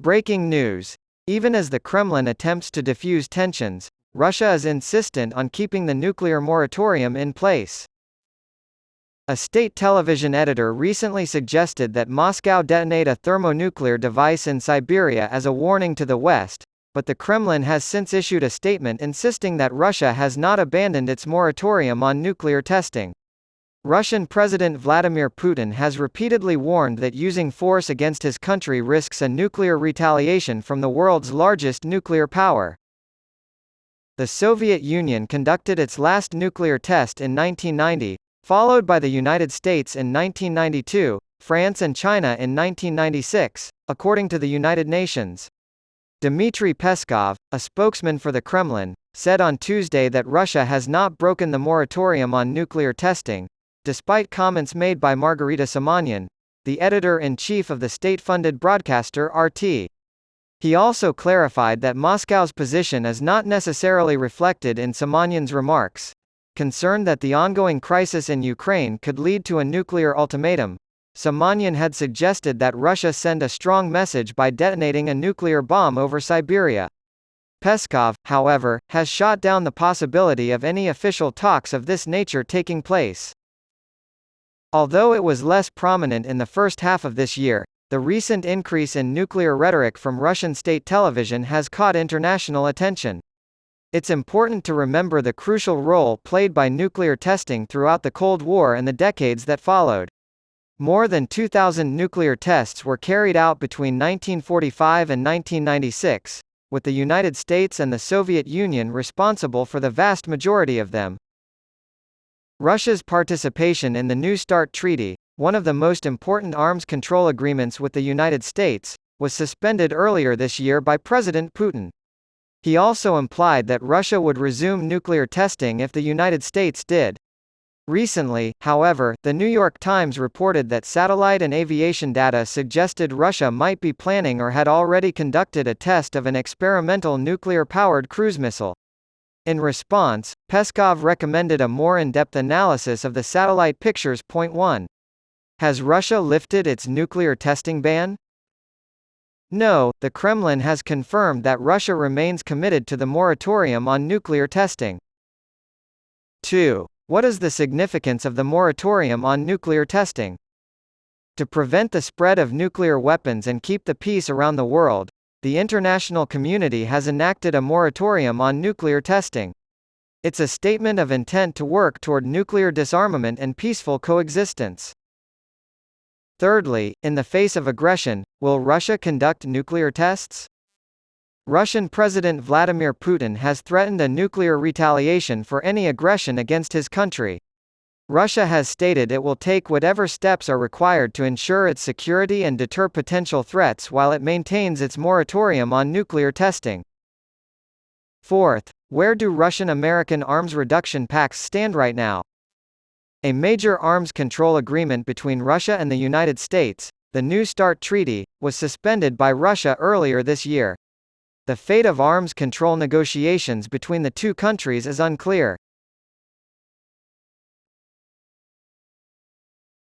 Breaking news. Even as the Kremlin attempts to defuse tensions, Russia is insistent on keeping the nuclear moratorium in place. A state television editor recently suggested that Moscow detonate a thermonuclear device in Siberia as a warning to the West, but the Kremlin has since issued a statement insisting that Russia has not abandoned its moratorium on nuclear testing. Russian President Vladimir Putin has repeatedly warned that using force against his country risks a nuclear retaliation from the world's largest nuclear power. The Soviet Union conducted its last nuclear test in 1990, followed by the United States in 1992, France and China in 1996, according to the United Nations. Dmitry Peskov, a spokesman for the Kremlin, said on Tuesday that Russia has not broken the moratorium on nuclear testing, despite comments made by Margarita Simonyan, the editor-in-chief of the state-funded broadcaster RT. He also clarified that Moscow's position is not necessarily reflected in Simonyan's remarks. Concerned that the ongoing crisis in Ukraine could lead to a nuclear ultimatum, Simonyan had suggested that Russia send a strong message by detonating a nuclear bomb over Siberia. Peskov, however, has shot down the possibility of any official talks of this nature taking place. Although it was less prominent in the first half of this year, the recent increase in nuclear rhetoric from Russian state television has caught international attention. It's important to remember the crucial role played by nuclear testing throughout the Cold War and the decades that followed. More than 2,000 nuclear tests were carried out between 1945 and 1996, with the United States and the Soviet Union responsible for the vast majority of them. Russia's participation in the New START Treaty, one of the most important arms control agreements with the United States, was suspended earlier this year by President Putin. He also implied that Russia would resume nuclear testing if the United States did. Recently, however, the New York Times reported that satellite and aviation data suggested Russia might be planning or had already conducted a test of an experimental nuclear-powered cruise missile. In response, Peskov recommended a more in-depth analysis of the satellite pictures. 1. Has Russia lifted its nuclear testing ban? No, the Kremlin has confirmed that Russia remains committed to the moratorium on nuclear testing. 2. What is the significance of the moratorium on nuclear testing? To prevent the spread of nuclear weapons and keep the peace around the world, the international community has enacted a moratorium on nuclear testing. It's a statement of intent to work toward nuclear disarmament and peaceful coexistence. Thirdly, in the face of aggression, will Russia conduct nuclear tests? Russian President Vladimir Putin has threatened a nuclear retaliation for any aggression against his country. Russia has stated it will take whatever steps are required to ensure its security and deter potential threats while it maintains its moratorium on nuclear testing. Fourth, where do Russian-American arms reduction pacts stand right now? A major arms control agreement between Russia and the United States, the New START Treaty, was suspended by Russia earlier this year. The fate of arms control negotiations between the two countries is unclear.